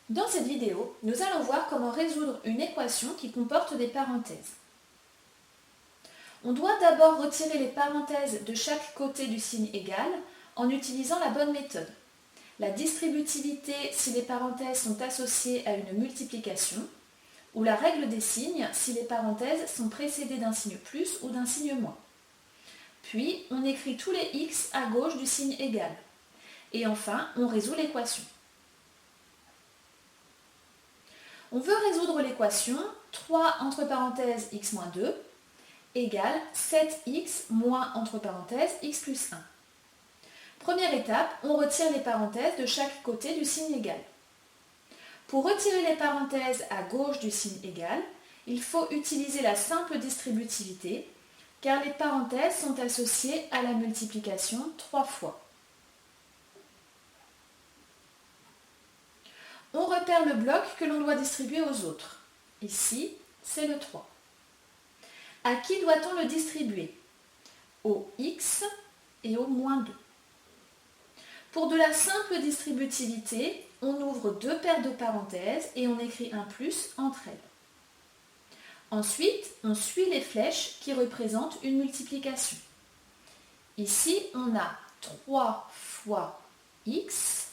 Dans cette vidéo, nous allons voir comment résoudre une équation qui comporte des parenthèses. On doit d'abord retirer les parenthèses de chaque côté du signe égal en utilisant la bonne méthode. La distributivité si les parenthèses sont associées à une multiplication, ou la règle des signes si les parenthèses sont précédées d'un signe plus ou d'un signe moins. Puis, on écrit tous les x à gauche du signe égal. Et enfin, on résout l'équation. On veut résoudre l'équation 3 entre parenthèses x moins 2 égale 7x moins entre parenthèses x plus 1. Première étape, on retire les parenthèses de chaque côté du signe égal. Pour retirer les parenthèses à gauche du signe égal, il faut utiliser la simple distributivité car les parenthèses sont associées à la multiplication 3 fois. On repère le bloc que l'on doit distribuer aux autres. Ici, c'est le 3. À qui doit-on le distribuer? Au x et au moins 2. Pour de la simple distributivité, on ouvre deux paires de parenthèses et on écrit un plus entre elles. Ensuite, on suit les flèches qui représentent une multiplication. Ici, on a 3 fois x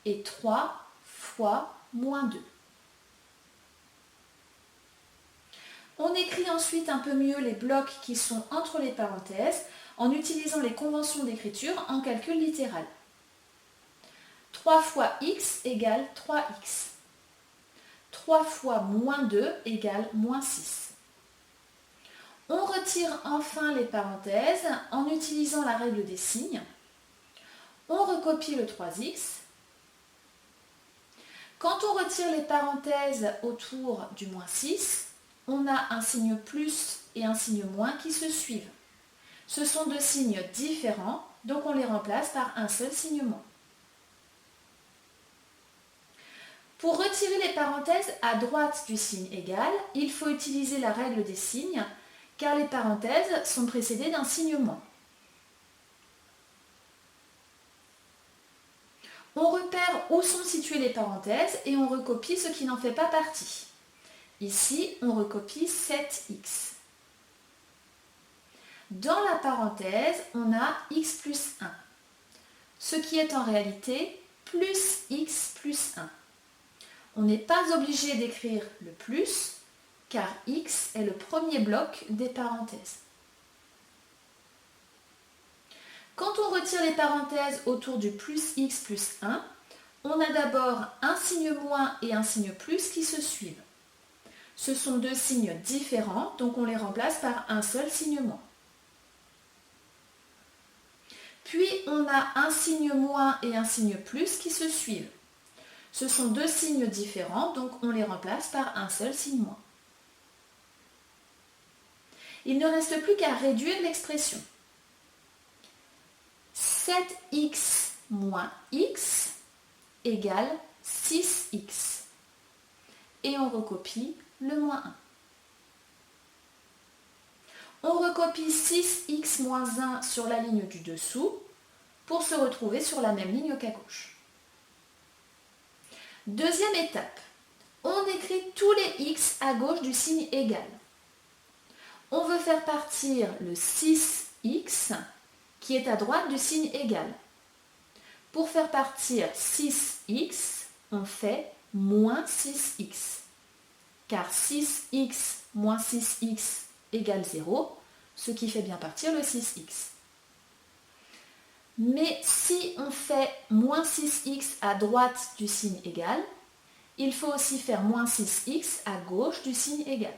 et 3 fois moins 2. On écrit ensuite un peu mieux les blocs qui sont entre les parenthèses en utilisant les conventions d'écriture en calcul littéral. 3 fois x égale 3x. 3 fois moins 2 égale moins 6. On retire enfin les parenthèses en utilisant la règle des signes. On recopie le 3x. Quand on retire les parenthèses autour du moins 6, on a un signe plus et un signe moins qui se suivent. Ce sont deux signes différents, donc on les remplace par un seul signe moins. Pour retirer les parenthèses à droite du signe égal, il faut utiliser la règle des signes, car les parenthèses sont précédées d'un signe moins. On repère où sont situées les parenthèses et on recopie ce qui n'en fait pas partie. Ici, on recopie 7x. Dans la parenthèse, on a x plus 1, ce qui est en réalité plus x plus 1. On n'est pas obligé d'écrire le plus, car x est le premier bloc des parenthèses. Quand on retire les parenthèses autour du plus x plus 1, on a d'abord un signe moins et un signe plus qui se suivent. Ce sont deux signes différents, donc on les remplace par un seul signe moins. Puis on a un signe moins et un signe plus qui se suivent. Ce sont deux signes différents, donc on les remplace par un seul signe moins. Il ne reste plus qu'à réduire l'expression. 7x moins x égale 6x. Et on recopie le moins 1. On recopie 6x moins 1 sur la ligne du dessous pour se retrouver sur la même ligne qu'à gauche. Deuxième étape, on écrit tous les x à gauche du signe égal. On veut faire partir le 6x qui est à droite du signe égal. Pour faire partir 6x, on fait moins 6x. Car 6x moins 6x égale 0, ce qui fait bien partir le 6x. Mais si on fait moins 6x à droite du signe égal, il faut aussi faire moins 6x à gauche du signe égal.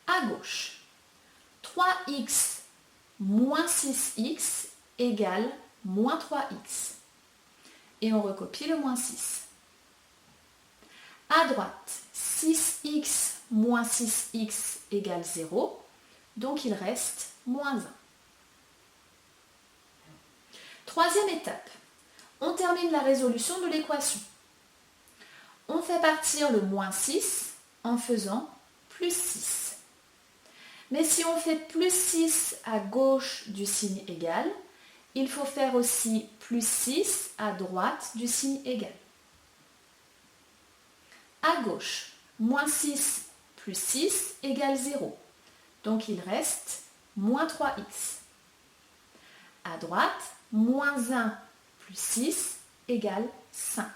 À gauche, 3x moins 6x égale moins 3x. Et on recopie le moins 6. À droite, 6x moins 6x égale 0, donc il reste moins 1. Troisième étape, on termine la résolution de l'équation. On fait partir le moins 6 en faisant plus 6. Mais si on fait plus 6 à gauche du signe égal, il faut faire aussi plus 6 à droite du signe égal. À gauche, moins 6 plus 6 égale 0. Donc il reste moins 3x. À droite, moins 1 plus 6 égale 5.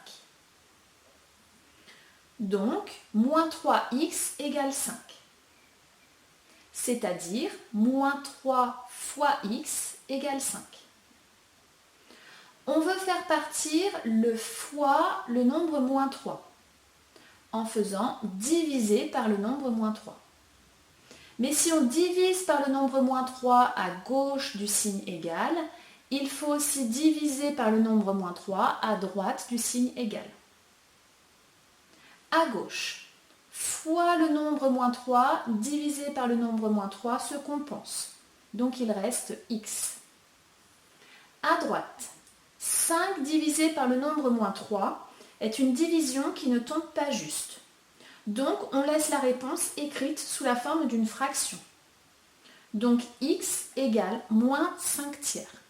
Donc, moins 3x égale 5. C'est-à-dire, moins 3 fois x égale 5. On veut faire partir le fois le nombre moins 3 en faisant diviser par le nombre moins 3. Mais si on divise par le nombre moins 3 à gauche du signe égal, il faut aussi diviser par le nombre moins 3 à droite du signe égal. À gauche, fois le nombre moins 3 divisé par le nombre moins 3 se compense. Donc il reste x. À droite, 5 divisé par le nombre moins 3 est une division qui ne tombe pas juste. Donc on laisse la réponse écrite sous la forme d'une fraction. Donc x égale moins 5 tiers.